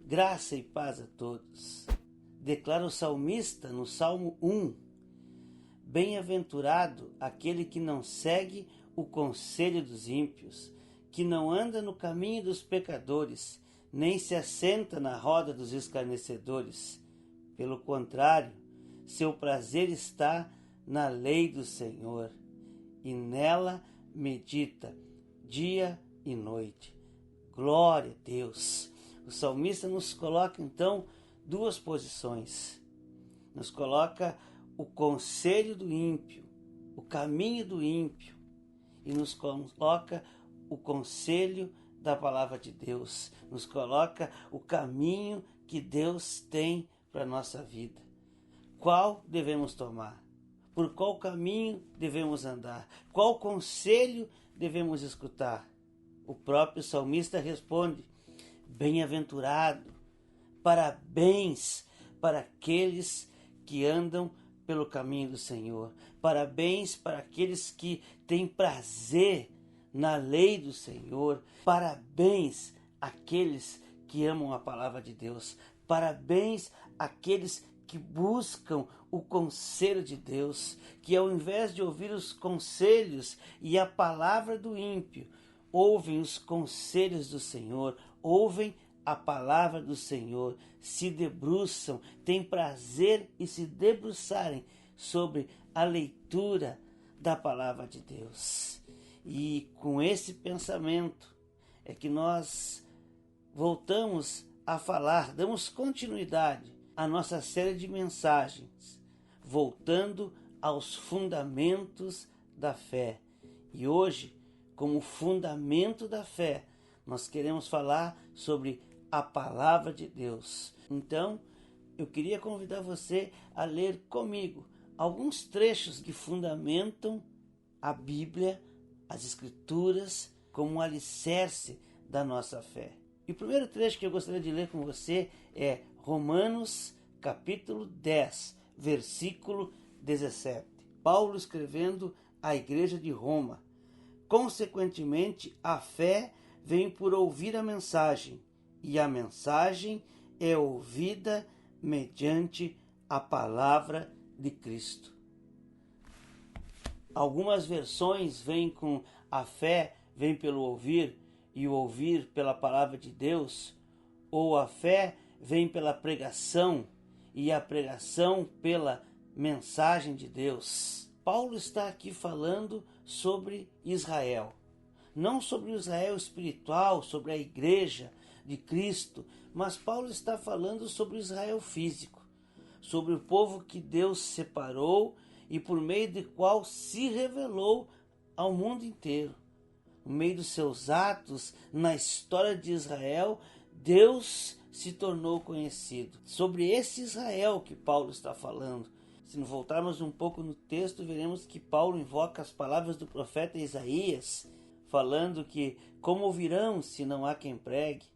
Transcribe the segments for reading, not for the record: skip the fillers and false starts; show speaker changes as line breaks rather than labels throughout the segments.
Graça e paz a todos. Declara o salmista no Salmo 1. Bem-aventurado aquele que não segue o conselho dos ímpios, que não anda no caminho dos pecadores, nem se assenta na roda dos escarnecedores. Pelo contrário, seu prazer está na lei do Senhor, e nela medita dia e noite. Glória a Deus! O salmista nos coloca então duas posições. Nos coloca o conselho do ímpio, o caminho do ímpio, e nos coloca o conselho da palavra de Deus. Nos coloca o caminho que Deus tem para a nossa vida. Qual devemos tomar? Por qual caminho devemos andar? Qual conselho devemos escutar? O próprio salmista responde: bem-aventurado, parabéns para aqueles que andam pelo caminho do Senhor. Parabéns para aqueles que têm prazer na lei do Senhor. Parabéns àqueles que amam a palavra de Deus. Parabéns àqueles que buscam o conselho de Deus, que ao invés de ouvir os conselhos e a palavra do ímpio, ouvem os conselhos do Senhor, ouvem a palavra do Senhor, se debruçam, têm prazer em se debruçarem sobre a leitura da palavra de Deus. E com esse pensamento é que nós voltamos a falar, damos continuidade à nossa série de mensagens, voltando aos fundamentos da fé. E hoje, como fundamento da fé, nós queremos falar sobre a palavra de Deus. Então, eu queria convidar você a ler comigo alguns trechos que fundamentam a Bíblia, as Escrituras, como um alicerce da nossa fé. E o primeiro trecho que eu gostaria de ler com você é Romanos, capítulo 10, versículo 17. Paulo escrevendo à igreja de Roma: consequentemente, a fé vem por ouvir a mensagem, e a mensagem é ouvida mediante a palavra de Cristo. Algumas versões vêm com a fé vem pelo ouvir, e o ouvir pela palavra de Deus, ou a fé vem pela pregação, e a pregação pela mensagem de Deus. Paulo está aqui falando sobre Israel, não sobre o Israel espiritual, sobre a igreja de Cristo, mas Paulo está falando sobre o Israel físico, sobre o povo que Deus separou e por meio do qual se revelou ao mundo inteiro. No meio dos seus atos, na história de Israel, Deus se tornou conhecido. Sobre esse Israel que Paulo está falando. Se nos voltarmos um pouco no texto, veremos que Paulo invoca as palavras do profeta Isaías, falando que como ouvirão se não há quem pregue?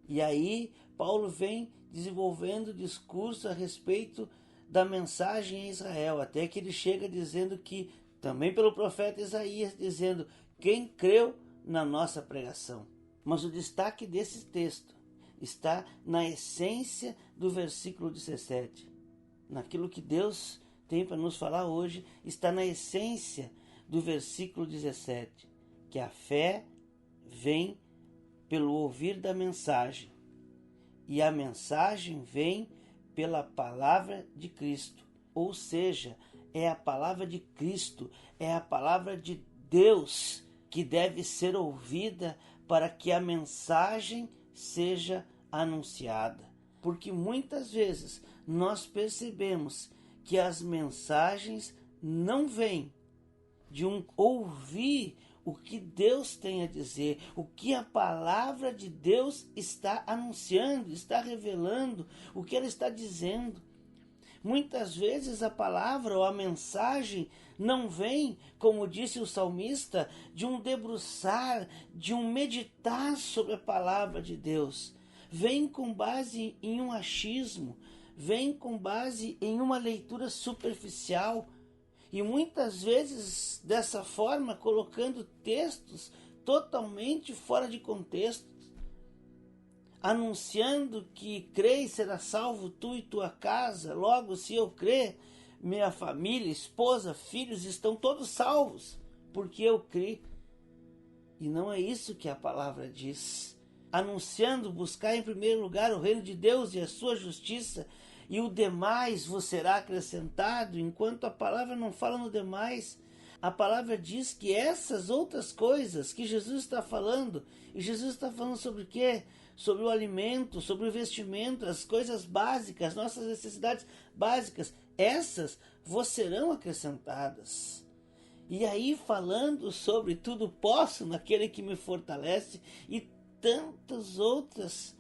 E aí Paulo vem desenvolvendo discurso a respeito da mensagem a Israel, até que ele chega dizendo que, também pelo profeta Isaías, dizendo: quem creu na nossa pregação? Mas o destaque desse texto está na essência do versículo 17. Naquilo que Deus tem para nos falar hoje, está na essência do versículo 17, que a fé vem pelo ouvir da mensagem, e a mensagem vem pela palavra de Cristo. Ou seja, é a palavra de Cristo, é a palavra de Deus que deve ser ouvida para que a mensagem seja anunciada. Porque muitas vezes nós percebemos que as mensagens não vêm de um ouvir o que Deus tem a dizer, o que a palavra de Deus está anunciando, está revelando, o que ela está dizendo. Muitas vezes a palavra ou a mensagem não vem, como disse o salmista, de um debruçar, de um meditar sobre a palavra de Deus. Vem com base em um achismo, vem com base em uma leitura superficial, e muitas vezes dessa forma colocando textos totalmente fora de contexto. anunciando que crê e será salvo tu e tua casa. Logo, se eu crer, minha família, esposa, filhos estão todos salvos, porque eu criei. E não é isso que a palavra diz. Anunciando, buscar em primeiro lugar o reino de Deus e a sua justiça, e o demais vos será acrescentado. Enquanto a palavra não fala no demais, a palavra diz que essas outras coisas que Jesus está falando, e Jesus está falando sobre o quê? Sobre o alimento, sobre o vestimento, as coisas básicas, nossas necessidades básicas, essas vos serão acrescentadas. E aí, falando sobre tudo posso naquele que me fortalece, e tantas outras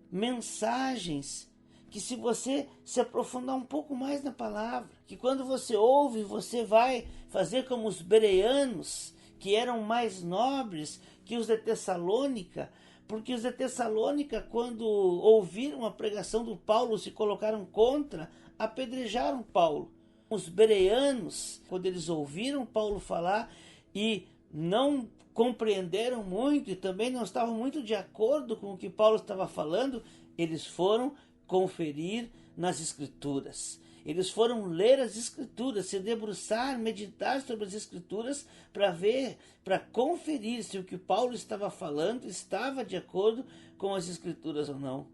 mensagens, que se você se aprofundar um pouco mais na palavra, que quando você ouve, você vai fazer como os bereanos, que eram mais nobres que os de Tessalônica, porque os de Tessalônica, quando ouviram a pregação do Paulo, se colocaram contra, apedrejaram Paulo. Os bereanos, quando eles ouviram Paulo falar e não compreenderam muito e também não estavam muito de acordo com o que Paulo estava falando, eles foram conferir nas Escrituras. Eles foram ler as Escrituras, se debruçar, meditar sobre as Escrituras para ver, para conferir se o que Paulo estava falando estava de acordo com as Escrituras ou não.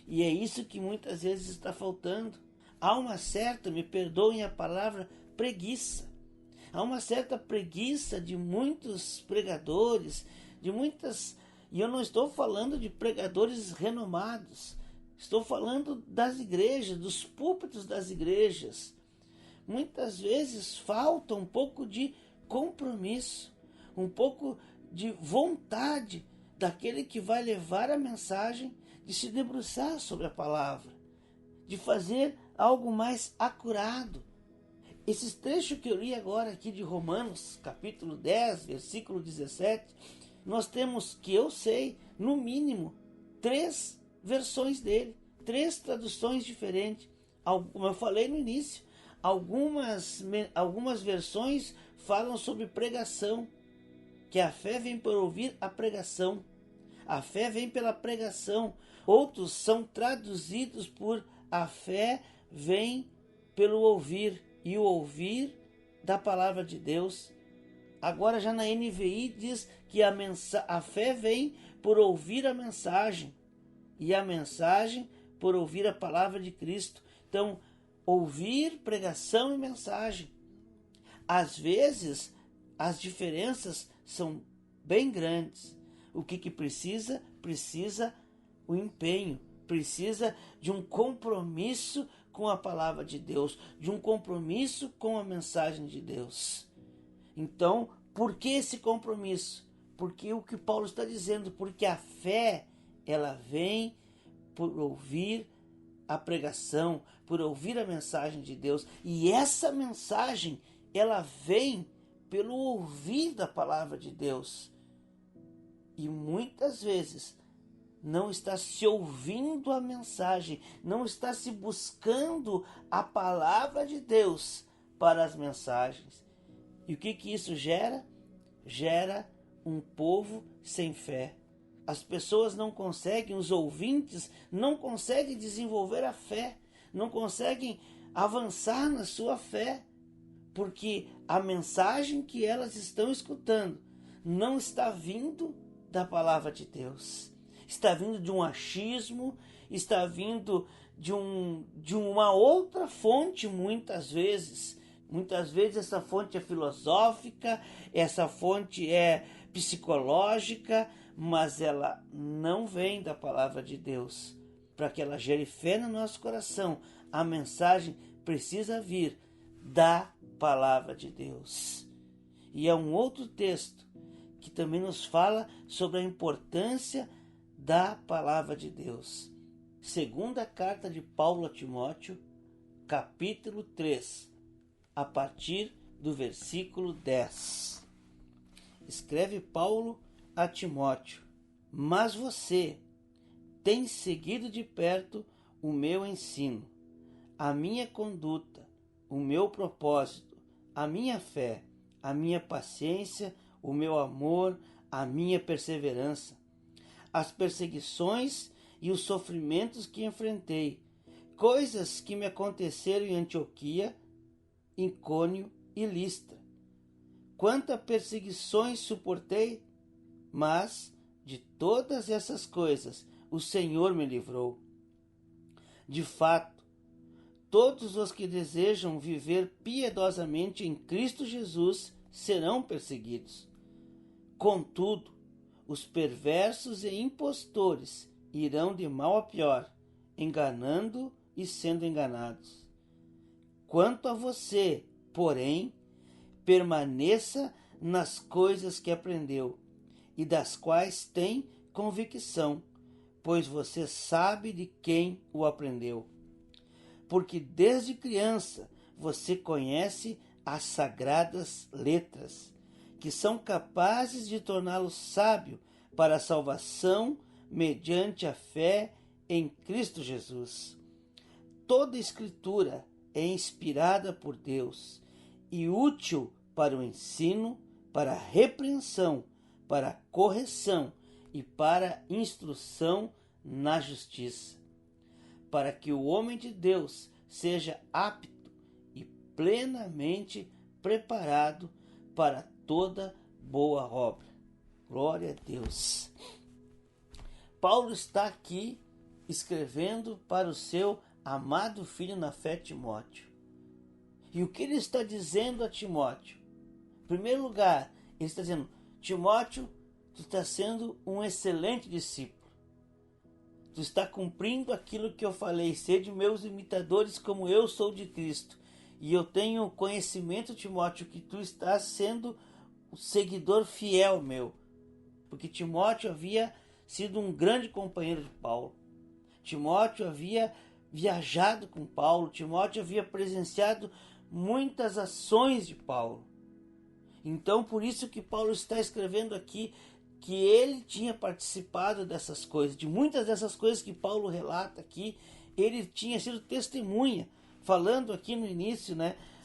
E é isso que muitas vezes está faltando. Há uma certa, me perdoem a palavra, preguiça. Há uma certa preguiça de muitos pregadores, de muitas... E eu não estou falando de pregadores renomados. Estou falando das igrejas, dos púlpitos das igrejas. Muitas vezes falta um pouco de compromisso, um pouco de vontade daquele que vai levar a mensagem, de se debruçar sobre a palavra, de fazer algo mais acurado. Esses trechos que eu li agora aqui de Romanos, capítulo 10, versículo 17, nós temos, que eu sei, no mínimo, 3 versões dele, 3 traduções diferentes. Como eu falei no início, algumas versões falam sobre pregação, que a fé vem por ouvir a pregação. A fé vem pela pregação. Outros são traduzidos por a fé vem pelo ouvir, e o ouvir da palavra de Deus. Agora já na NVI diz que a fé vem por ouvir a mensagem, e a mensagem por ouvir a palavra de Cristo. Então, ouvir, pregação e mensagem. Às vezes, as diferenças são bem grandes. O que precisa? Precisa o empenho, precisa de um compromisso com a palavra de Deus, de um compromisso com a mensagem de Deus. Então, por que esse compromisso? Porque o que Paulo está dizendo, porque a fé, ela vem por ouvir a pregação, por ouvir a mensagem de Deus. E essa mensagem, ela vem pelo ouvir da palavra de Deus. E muitas vezes não está se ouvindo a mensagem, não está se buscando a palavra de Deus para as mensagens. E o que isso gera? Gera um povo sem fé. As pessoas não conseguem, os ouvintes não conseguem desenvolver a fé, não conseguem avançar na sua fé, porque a mensagem que elas estão escutando não está vindo da palavra de Deus. Está vindo de um achismo, está vindo de uma outra fonte muitas vezes. Muitas vezes essa fonte é filosófica, essa fonte é psicológica, mas ela não vem da palavra de Deus. Para que ela gere fé no nosso coração, a mensagem precisa vir da palavra de Deus. E é um outro texto que também nos fala sobre a importância da palavra de Deus. Segunda carta de Paulo a Timóteo, capítulo 3, a partir do versículo 10. Escreve Paulo a Timóteo: mas você tem seguido de perto o meu ensino, a minha conduta, o meu propósito, a minha fé, a minha paciência, o meu amor, a minha perseverança, as perseguições e os sofrimentos que enfrentei, coisas que me aconteceram em Antioquia, Icônio e Listra. Quantas perseguições suportei, mas de todas essas coisas o Senhor me livrou. De fato, todos os que desejam viver piedosamente em Cristo Jesus serão perseguidos. Contudo, os perversos e impostores irão de mal a pior, enganando e sendo enganados. Quanto a você, porém, permaneça nas coisas que aprendeu e das quais tem convicção, pois você sabe de quem o aprendeu. Porque desde criança você conhece as sagradas letras, que são capazes de torná-lo sábio para a salvação mediante a fé em Cristo Jesus. Toda Escritura é inspirada por Deus e útil para o ensino, para a repreensão, para a correção e para a instrução na justiça, para que o homem de Deus seja apto e plenamente preparado para toda boa obra. Glória a Deus. Paulo está aqui escrevendo para o seu amado filho na fé, Timóteo. E o que ele está dizendo a Timóteo? Em primeiro lugar, ele está dizendo: Timóteo, tu está sendo um excelente discípulo. Tu está cumprindo aquilo que eu falei, sede meus imitadores como eu sou de Cristo. E eu tenho conhecimento, Timóteo, que tu estás sendo um seguidor fiel meu. Porque Timóteo havia sido um grande companheiro de Paulo. Timóteo havia viajado com Paulo. Timóteo havia presenciado muitas ações de Paulo. Então, por isso que Paulo está escrevendo aqui que ele tinha participado dessas coisas, de muitas dessas coisas que Paulo relata aqui, ele tinha sido testemunha, falando aqui no início,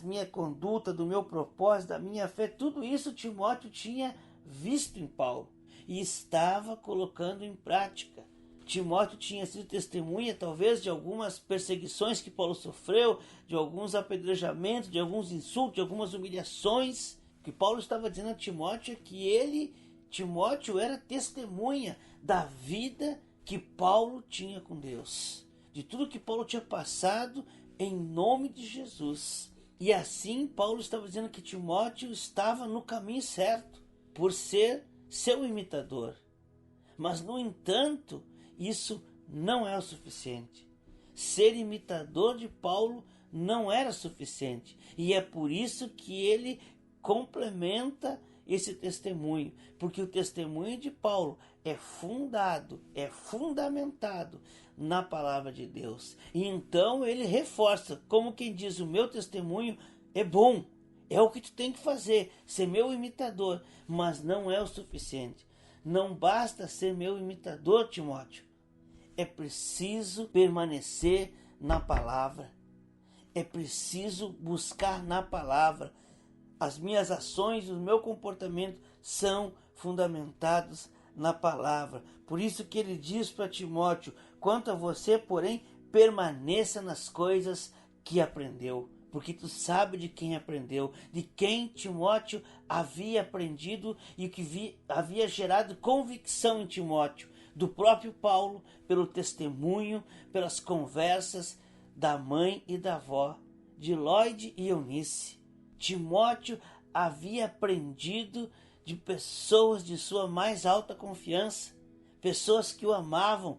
minha conduta, do meu propósito, da minha fé, tudo isso Timóteo tinha visto em Paulo e estava colocando em prática. Timóteo tinha sido testemunha, talvez, de algumas perseguições que Paulo sofreu, de alguns apedrejamentos, de alguns insultos, de algumas humilhações. O que Paulo estava dizendo a Timóteo é que Timóteo, era testemunha da vida que Paulo tinha com Deus, de tudo que Paulo tinha passado em nome de Jesus. E assim Paulo estava dizendo que Timóteo estava no caminho certo, por ser seu imitador. Mas, no entanto, isso não é o suficiente. Ser imitador de Paulo não era suficiente. E é por isso que ele complementa esse testemunho, porque o testemunho de Paulo é fundamentado na palavra de Deus. E então ele reforça, como quem diz: o meu testemunho é bom, é o que tu tem que fazer, ser meu imitador, mas não é o suficiente. Não basta ser meu imitador, Timóteo. É preciso permanecer na palavra. É preciso buscar na palavra. As minhas ações, o meu comportamento são fundamentados na palavra. Por isso que ele diz para Timóteo: quanto a você, porém, permaneça nas coisas que aprendeu. Porque tu sabe de quem aprendeu, de quem Timóteo havia aprendido e que havia gerado convicção em Timóteo, do próprio Paulo, pelo testemunho, pelas conversas da mãe e da avó, de Lóide e Eunice. Timóteo havia aprendido de pessoas de sua mais alta confiança, pessoas que o amavam.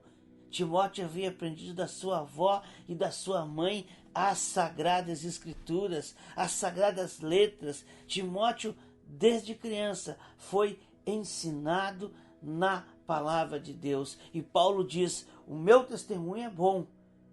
Timóteo havia aprendido da sua avó e da sua mãe as sagradas escrituras, as sagradas letras. Timóteo, desde criança, foi ensinado na palavra de Deus. E Paulo diz: o meu testemunho é bom.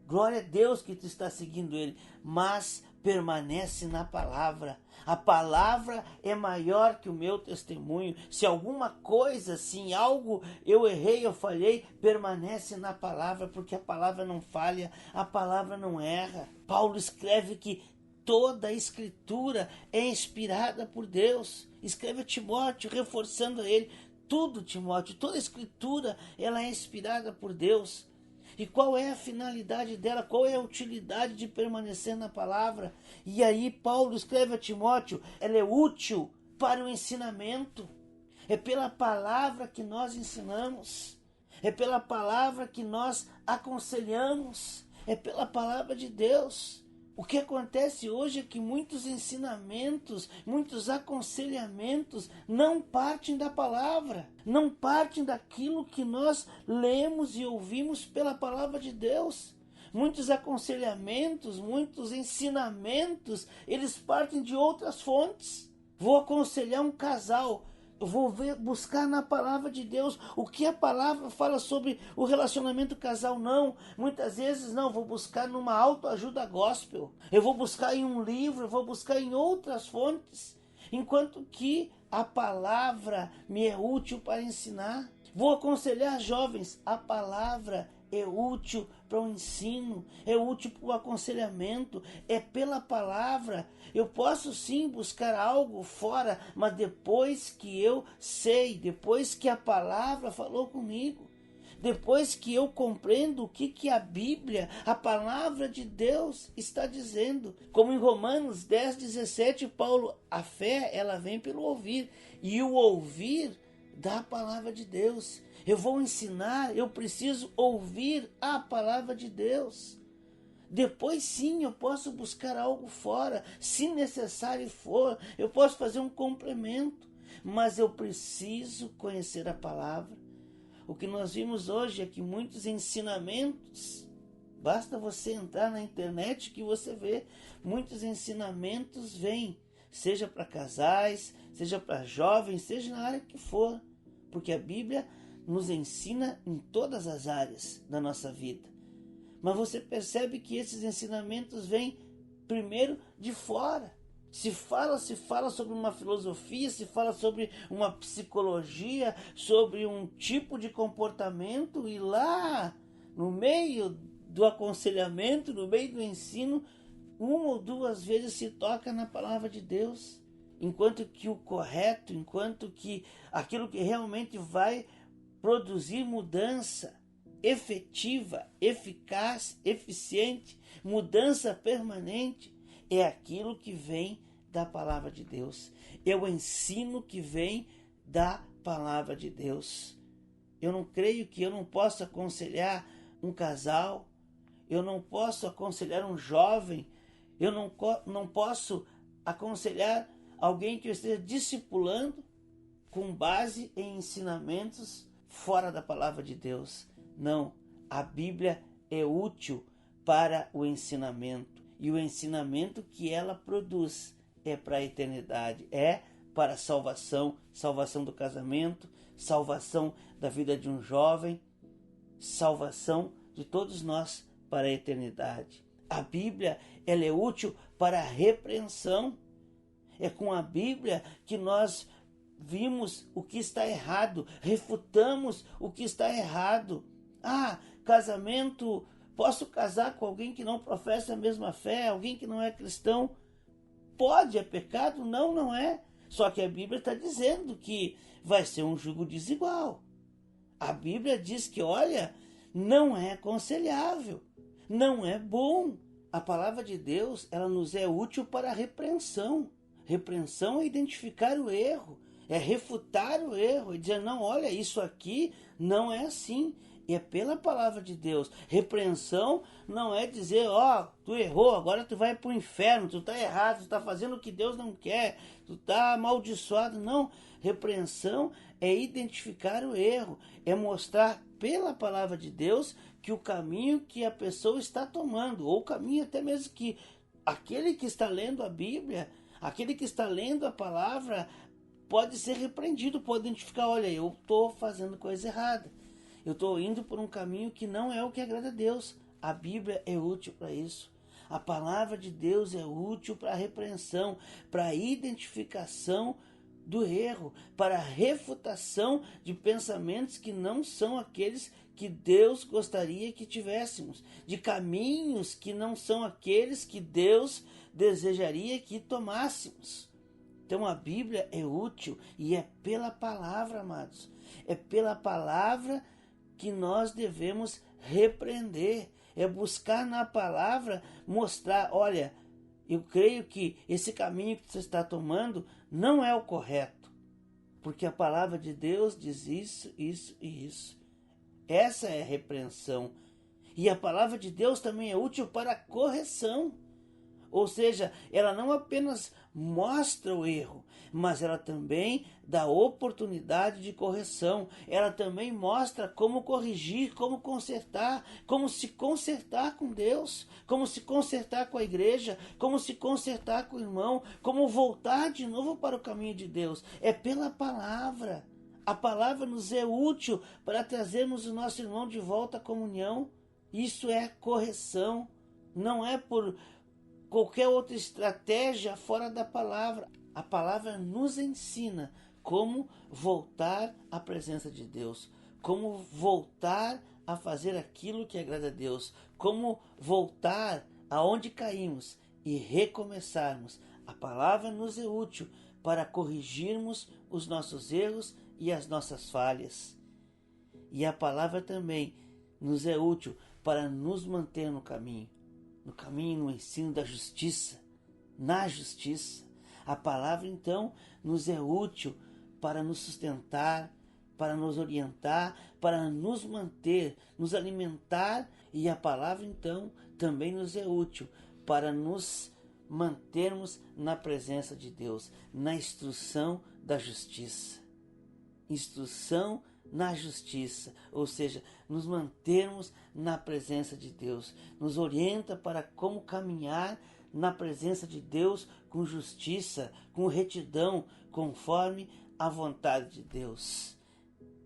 Glória a Deus que tu está seguindo ele, mas permanece na palavra. A palavra é maior que o meu testemunho. Se alguma coisa, se em algo eu errei, eu falhei, permanece na palavra, porque a palavra não falha, a palavra não erra. Paulo escreve que toda a escritura é inspirada por Deus. Escreve a Timóteo, reforçando a ele: tudo, Timóteo, toda a escritura, ela é inspirada por Deus. E qual é a finalidade dela? Qual é a utilidade de permanecer na palavra? E aí Paulo escreve a Timóteo, ela é útil para o ensinamento. É pela palavra que nós ensinamos. É pela palavra que nós aconselhamos. É pela palavra de Deus. O que acontece hoje é que muitos ensinamentos, muitos aconselhamentos não partem da palavra, não partem daquilo que nós lemos e ouvimos pela palavra de Deus. Muitos aconselhamentos, muitos ensinamentos, eles partem de outras fontes. Vou aconselhar um casal, eu vou buscar na palavra de Deus o que a palavra fala sobre o relacionamento casal. Não, muitas vezes não, vou buscar numa autoajuda gospel, eu vou buscar em um livro, eu vou buscar em outras fontes, enquanto que a palavra me é útil para ensinar. Vou aconselhar jovens, a palavra é útil para o ensino, é útil para o aconselhamento, é pela palavra. Eu posso sim buscar algo fora, mas depois que eu sei, depois que a palavra falou comigo, depois que eu compreendo o que a Bíblia, a palavra de Deus está dizendo. Como em Romanos 10:17, Paulo, a fé ela vem pelo ouvir, e o ouvir da palavra de Deus. Eu vou ensinar, eu preciso ouvir a palavra de Deus. Depois sim eu posso buscar algo fora, se necessário for, eu posso fazer um complemento, mas eu preciso conhecer a palavra. O que nós vimos hoje é que muitos ensinamentos, basta você entrar na internet que você vê, muitos ensinamentos vêm, seja para casais, seja para jovens, seja na área que for, porque a Bíblia nos ensina em todas as áreas da nossa vida. Mas você percebe que esses ensinamentos vêm primeiro de fora. Se fala sobre uma filosofia, se fala sobre uma psicologia, sobre um tipo de comportamento, e lá no meio do aconselhamento, no meio do ensino, uma ou duas vezes se toca na palavra de Deus. Enquanto que o correto, enquanto que aquilo que realmente vai produzir mudança efetiva, eficaz, eficiente, mudança permanente, é aquilo que vem da palavra de Deus. É o ensino que vem da palavra de Deus. Eu não creio que eu não possa aconselhar um casal, eu não posso aconselhar um jovem, eu não posso aconselhar alguém que eu esteja discipulando com base em ensinamentos fora da palavra de Deus. Não, a Bíblia é útil para o ensinamento, e o ensinamento que ela produz é para a eternidade, é para a salvação, salvação do casamento, salvação da vida de um jovem, salvação de todos nós para a eternidade. A Bíblia ela é útil para a repreensão. É com a Bíblia que nós vimos o que está errado, refutamos o que está errado. Casamento, posso casar com alguém que não professa a mesma fé, alguém que não é cristão? Pode, é pecado? Não, não é. Só que a Bíblia está dizendo que vai ser um jugo desigual. A Bíblia diz que, olha, não é aconselhável, não é bom. A palavra de Deus, ela nos é útil para a repreensão. Repreensão é identificar o erro, é refutar o erro, e dizer, não, olha, isso aqui não é assim. E é pela palavra de Deus. Repreensão não é dizer, tu errou, agora tu vai para o inferno, tu está errado, tu está fazendo o que Deus não quer, tu está amaldiçoado. Não, repreensão é identificar o erro, é mostrar pela palavra de Deus que o caminho que a pessoa está tomando, ou o caminho até mesmo que aquele que está lendo a Bíblia, aquele que está lendo a palavra, pode ser repreendido, pode identificar, olha, eu estou fazendo coisa errada. Eu estou indo por um caminho que não é o que agrada a Deus. A Bíblia é útil para isso. A palavra de Deus é útil para a repreensão, para a identificação do erro, para a refutação de pensamentos que não são aqueles que Deus gostaria que tivéssemos, de caminhos que não são aqueles que Deus desejaria que tomássemos. Então a Bíblia é útil e é pela palavra, amados. É pela palavra que nós devemos repreender. É buscar na palavra mostrar, olha, eu creio que esse caminho que você está tomando não é o correto. Porque a palavra de Deus diz isso, isso e isso. Essa é a repreensão. E a palavra de Deus também é útil para a correção. Ou seja, ela não apenas mostra o erro, mas ela também dá oportunidade de correção. Ela também mostra como corrigir, como consertar, como se consertar com Deus, como se consertar com a igreja, como se consertar com o irmão, como voltar de novo para o caminho de Deus. É pela palavra. A palavra nos é útil para trazermos o nosso irmão de volta à comunhão. Isso é correção. Não é por qualquer outra estratégia fora da palavra. A palavra nos ensina como voltar à presença de Deus, como voltar a fazer aquilo que agrada a Deus, como voltar aonde caímos e recomeçarmos. A palavra nos é útil para corrigirmos os nossos erros e as nossas falhas. E a palavra também nos é útil para nos manter no caminho, no ensino da justiça, na justiça. A palavra, então, nos é útil para nos sustentar, para nos orientar, para nos manter, nos alimentar. E a palavra, então, também nos é útil para nos mantermos na presença de Deus, na instrução da justiça. Instrução na justiça, ou seja, nos mantermos na presença de Deus, nos orienta para como caminhar na presença de Deus com justiça, com retidão, conforme a vontade de Deus.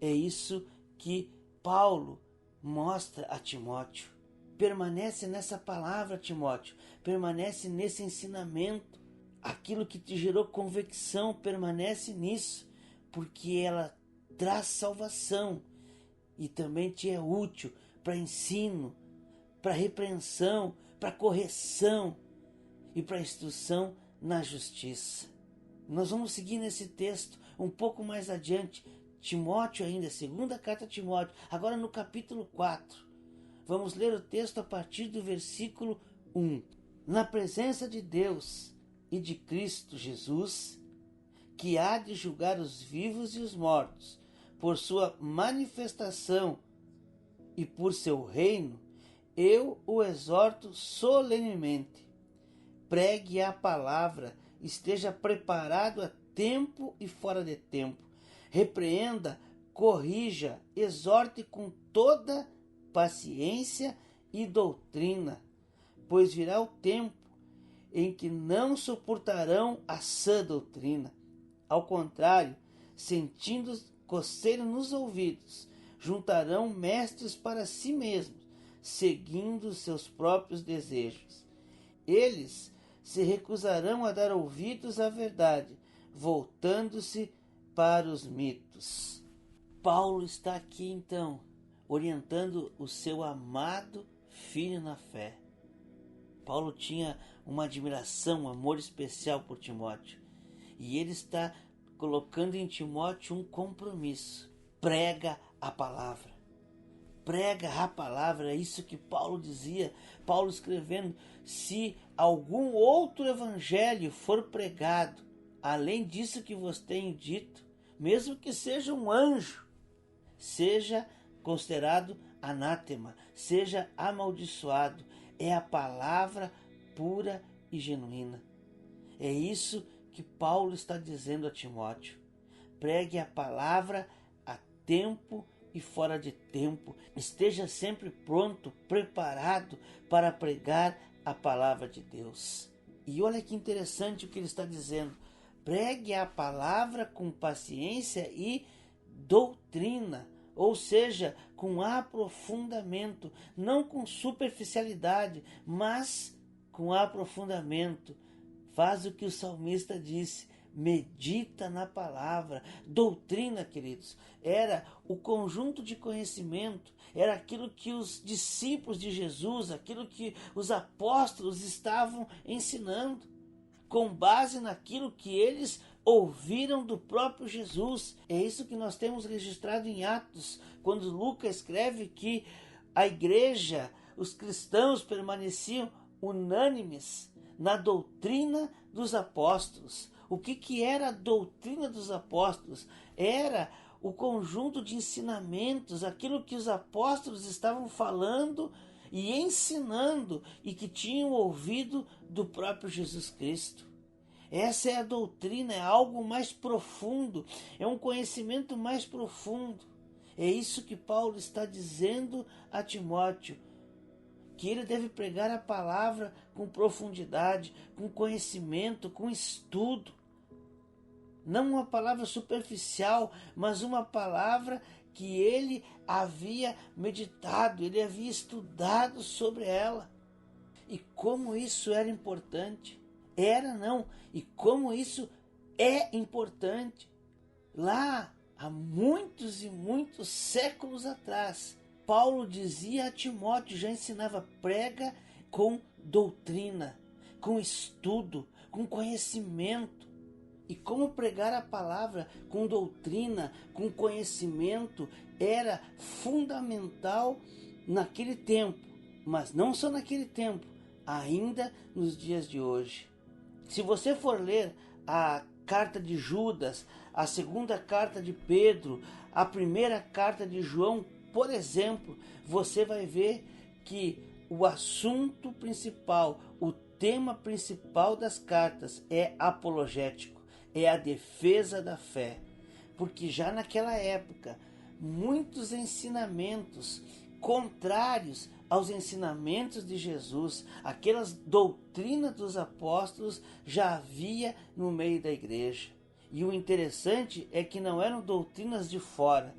É isso que Paulo mostra a Timóteo. Permanece nessa palavra, Timóteo, permanece nesse ensinamento. Aquilo que te gerou convicção, permanece nisso, porque ela traz salvação e também te é útil para ensino, para repreensão, para correção e para instrução na justiça. Nós vamos seguir nesse texto um pouco mais adiante. Timóteo ainda, segunda carta a Timóteo, agora no capítulo 4. Vamos ler o texto a partir do versículo 1. Na presença de Deus e de Cristo Jesus, que há de julgar os vivos e os mortos, por sua manifestação e por seu reino, eu o exorto solenemente. Pregue a palavra, esteja preparado a tempo e fora de tempo. Repreenda, corrija, exorte com toda paciência e doutrina, pois virá o tempo em que não suportarão a sã doutrina. Ao contrário, sentindo coceira nos ouvidos, juntarão mestres para si mesmos, seguindo seus próprios desejos. Eles se recusarão a dar ouvidos à verdade, voltando-se para os mitos. Paulo está aqui então, orientando o seu amado filho na fé. Paulo tinha uma admiração, um amor especial por Timóteo. E ele está colocando em Timóteo um compromisso. Prega a palavra. Prega a palavra, é isso que Paulo dizia. Paulo escrevendo, se algum outro evangelho for pregado, além disso que vos tenho dito, mesmo que seja um anjo, seja considerado anátema, seja amaldiçoado. É a palavra pura e genuína. É isso que Paulo está dizendo a Timóteo. Pregue a palavra a tempo e fora de tempo. Esteja sempre pronto, preparado para pregar a palavra de Deus. E olha que interessante o que ele está dizendo. Pregue a palavra com paciência e doutrina, ou seja, com aprofundamento, não com superficialidade, mas com aprofundamento. Faz o que o salmista disse, medita na palavra. Doutrina, queridos, era o conjunto de conhecimento, era aquilo que os discípulos de Jesus, aquilo que os apóstolos estavam ensinando, com base naquilo que eles ouviram do próprio Jesus. É isso que nós temos registrado em Atos, quando Lucas escreve que a igreja, os cristãos permaneciam unânimes na doutrina dos apóstolos. O que era a doutrina dos apóstolos? Era o conjunto de ensinamentos, aquilo que os apóstolos estavam falando e ensinando e que tinham ouvido do próprio Jesus Cristo. Essa é a doutrina, é algo mais profundo, é um conhecimento mais profundo. É isso que Paulo está dizendo a Timóteo, que ele deve pregar a palavra com profundidade, com conhecimento, com estudo. Não uma palavra superficial, mas uma palavra que ele havia meditado, ele havia estudado sobre ela. E como isso era importante. Era não, e como isso é importante. Lá, há muitos e muitos séculos atrás, Paulo dizia a Timóteo, já ensinava, prega com doutrina, com estudo, com conhecimento. E como pregar a palavra com doutrina, com conhecimento, era fundamental naquele tempo, mas não só naquele tempo, ainda nos dias de hoje. Se você for ler a carta de Judas, a segunda carta de Pedro, a primeira carta de João, por exemplo, você vai ver que o assunto principal, o tema principal das cartas é apologético. É a defesa da fé, porque já naquela época, muitos ensinamentos contrários aos ensinamentos de Jesus, aquelas doutrinas dos apóstolos já havia no meio da igreja. E o interessante é que não eram doutrinas de fora,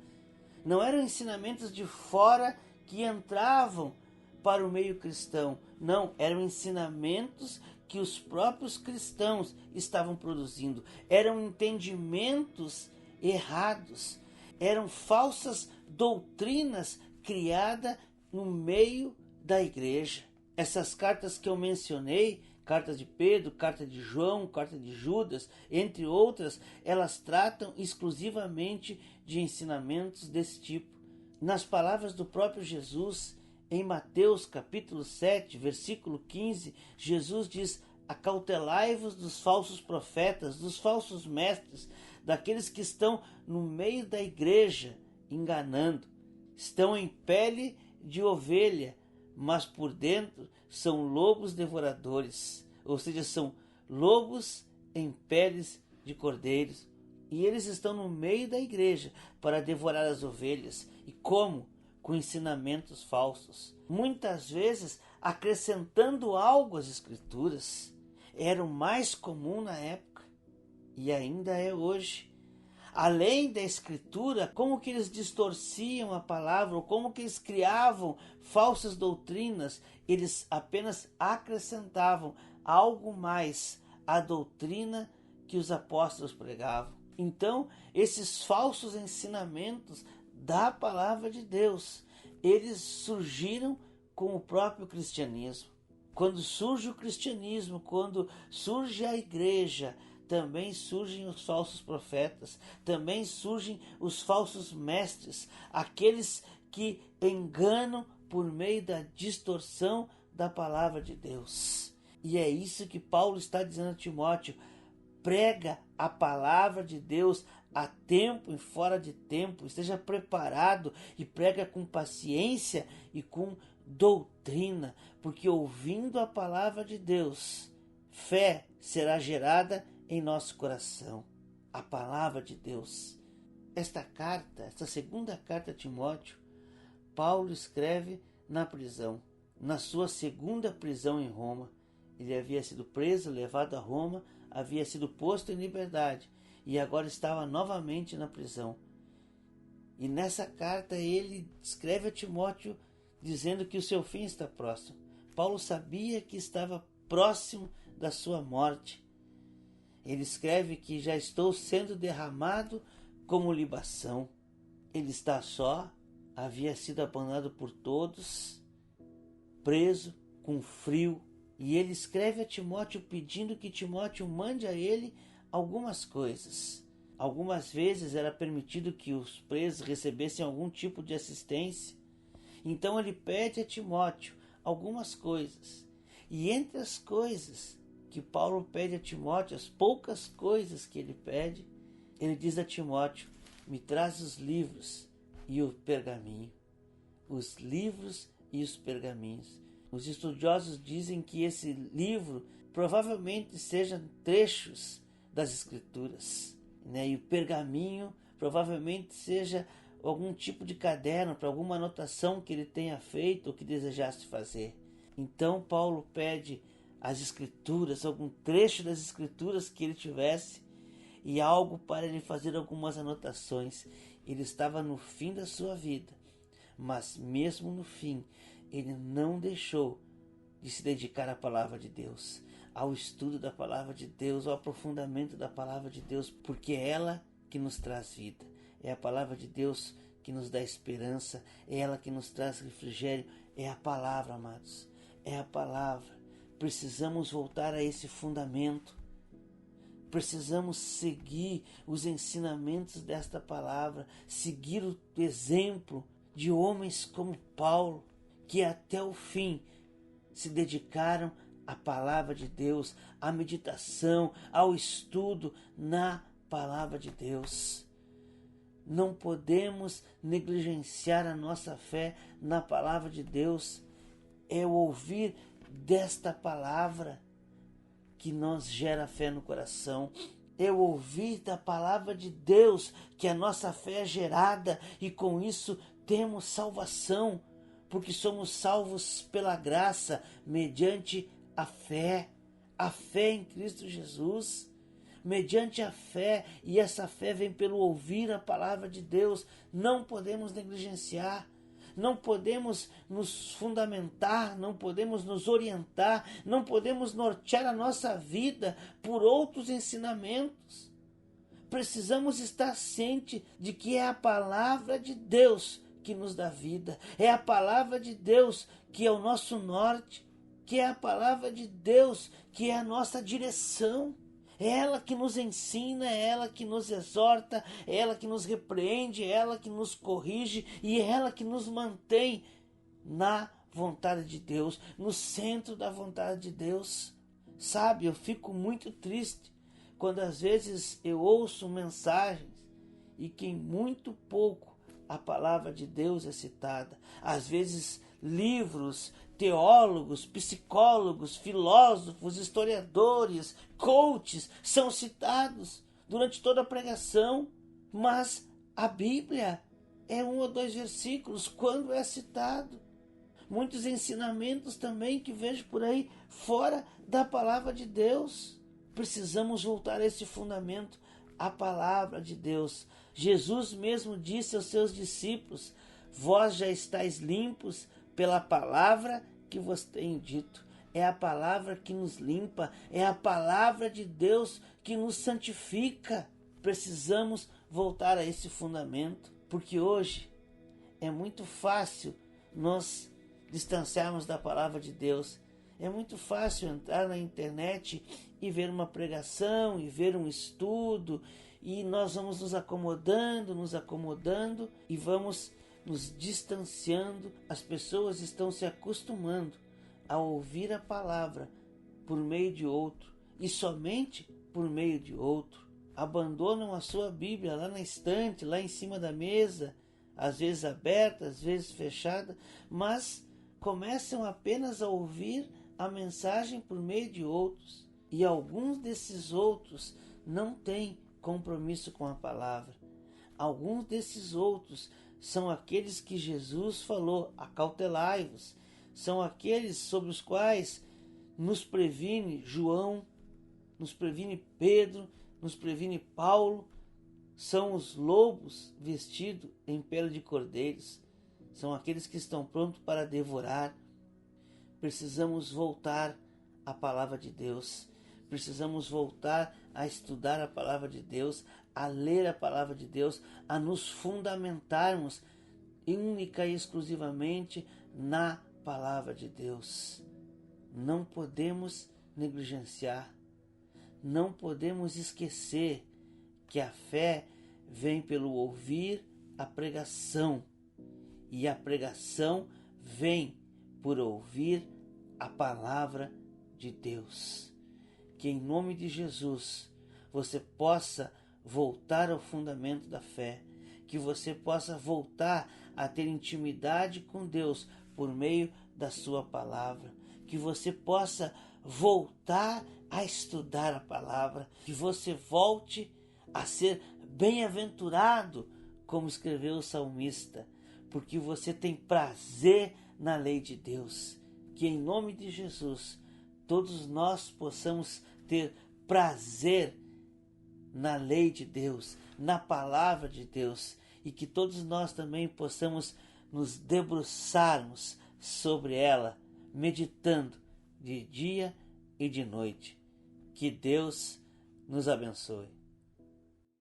não eram ensinamentos de fora que entravam para o meio cristão, não, eram ensinamentos que os próprios cristãos estavam produzindo. Eram entendimentos errados, eram falsas doutrinas criadas no meio da igreja. Essas cartas que eu mencionei, cartas de Pedro, carta de João, carta de Judas, entre outras, elas tratam exclusivamente de ensinamentos desse tipo. Nas palavras do próprio Jesus, em Mateus capítulo 7, versículo 15, Jesus diz: acautelai-vos dos falsos profetas, dos falsos mestres, daqueles que estão no meio da igreja, enganando. Estão em pele de ovelha, mas por dentro são lobos devoradores, ou seja, são lobos em peles de cordeiros. E eles estão no meio da igreja para devorar as ovelhas. E como? Com ensinamentos falsos, muitas vezes acrescentando algo às escrituras. Era o mais comum na época e ainda é hoje. Além da escritura, como que eles distorciam a palavra, ou como que eles criavam falsas doutrinas, eles apenas acrescentavam algo mais à doutrina que os apóstolos pregavam. Então, esses falsos ensinamentos da palavra de Deus, eles surgiram com o próprio cristianismo. Quando surge o cristianismo, quando surge a igreja, também surgem os falsos profetas, também surgem os falsos mestres, aqueles que enganam por meio da distorção da palavra de Deus. E é isso que Paulo está dizendo a Timóteo: prega a palavra de Deus a tempo e fora de tempo, esteja preparado e prega com paciência e com doutrina, porque ouvindo a palavra de Deus, fé será gerada em nosso coração. A palavra de Deus. Esta segunda carta a Timóteo, Paulo escreve na prisão, na sua segunda prisão em Roma. Ele havia sido preso, levado a Roma, havia sido posto em liberdade e agora estava novamente na prisão. E nessa carta ele escreve a Timóteo dizendo que o seu fim está próximo. Paulo sabia que estava próximo da sua morte. Ele escreve que já estou sendo derramado como libação. Ele está só, havia sido abandonado por todos, preso, com frio. E ele escreve a Timóteo pedindo que Timóteo mande a ele algumas coisas. Algumas vezes era permitido que os presos recebessem algum tipo de assistência. Então ele pede a Timóteo algumas coisas. E entre as coisas que Paulo pede a Timóteo, as poucas coisas que ele pede, ele diz a Timóteo: me traz os livros e o pergaminho. Os livros e os pergaminhos. Os estudiosos dizem que esse livro provavelmente sejam trechos das Escrituras, né? E o pergaminho provavelmente seja algum tipo de caderno para alguma anotação que ele tenha feito ou que desejasse fazer. Então Paulo pede as Escrituras, algum trecho das Escrituras que ele tivesse e algo para ele fazer algumas anotações. Ele estava no fim da sua vida, mas mesmo no fim, ele não deixou de se dedicar à palavra de Deus, ao estudo da palavra de Deus, ao aprofundamento da palavra de Deus, porque é ela que nos traz vida, é a palavra de Deus que nos dá esperança, é ela que nos traz refrigério, é a palavra, amados, é a palavra. Precisamos voltar a esse fundamento, precisamos seguir os ensinamentos desta palavra, seguir o exemplo de homens como Paulo, que até o fim se dedicaram à palavra de Deus, à meditação, ao estudo na palavra de Deus. Não podemos negligenciar a nossa fé na palavra de Deus. É o ouvir desta palavra que nos gera fé no coração. É o ouvir da palavra de Deus que a nossa fé é gerada e com isso temos salvação, porque somos salvos pela graça mediante a fé em Cristo Jesus. Mediante a fé, e essa fé vem pelo ouvir a palavra de Deus. Não podemos negligenciar, não podemos nos fundamentar, não podemos nos orientar, não podemos nortear a nossa vida por outros ensinamentos. Precisamos estar ciente de que é a palavra de Deus que nos dá vida, é a palavra de Deus que é o nosso norte, que é a palavra de Deus que é a nossa direção. É ela que nos ensina, é ela que nos exorta, é ela que nos repreende, é ela que nos corrige e é ela que nos mantém na vontade de Deus, no centro da vontade de Deus. Sabe, eu fico muito triste quando às vezes eu ouço mensagens e que em muito pouco a palavra de Deus é citada. Às vezes livros, teólogos, psicólogos, filósofos, historiadores, coaches são citados durante toda a pregação, mas a Bíblia é 1 ou 2 versículos quando é citado. Muitos ensinamentos também que vejo por aí fora da palavra de Deus. Precisamos voltar a esse fundamento, a palavra de Deus. Jesus mesmo disse aos seus discípulos: vós já estáis limpos pela palavra que vos tenho dito. É a palavra que nos limpa, é a palavra de Deus que nos santifica. Precisamos voltar a esse fundamento, porque hoje é muito fácil nós distanciarmos da palavra de Deus. É muito fácil entrar na internet e ver uma pregação, e ver um estudo, e nós vamos nos acomodando e vamos nos distanciando. As pessoas estão se acostumando a ouvir a palavra por meio de outro e somente por meio de outro. Abandonam a sua Bíblia lá na estante, lá em cima da mesa, às vezes aberta, às vezes fechada, mas começam apenas a ouvir a mensagem por meio de outros. E alguns desses outros não têm compromisso com a palavra. Alguns desses outros são aqueles que Jesus falou: acautelai-vos. São aqueles sobre os quais nos previne João, nos previne Pedro, nos previne Paulo. São os lobos vestidos em pele de cordeiros. São aqueles que estão prontos para devorar. Precisamos voltar à palavra de Deus. Precisamos voltar a estudar a palavra de Deus, a ler a palavra de Deus, a nos fundamentarmos única e exclusivamente na palavra de Deus. Não podemos negligenciar. não podemos esquecer que a fé vem pelo ouvir a pregação, e a pregação vem por ouvir a palavra de Deus. Que em nome de Jesus você possa voltar ao fundamento da fé, que você possa voltar a ter intimidade com Deus por meio da sua palavra, que você possa voltar a estudar a palavra, que você volte a ser bem-aventurado, como escreveu o salmista, porque você tem prazer na lei de Deus. Que em nome de Jesus todos nós possamos ter prazer na lei de Deus, na palavra de Deus, e que todos nós também possamos nos debruçarmos sobre ela, meditando de dia e de noite. Que Deus nos abençoe.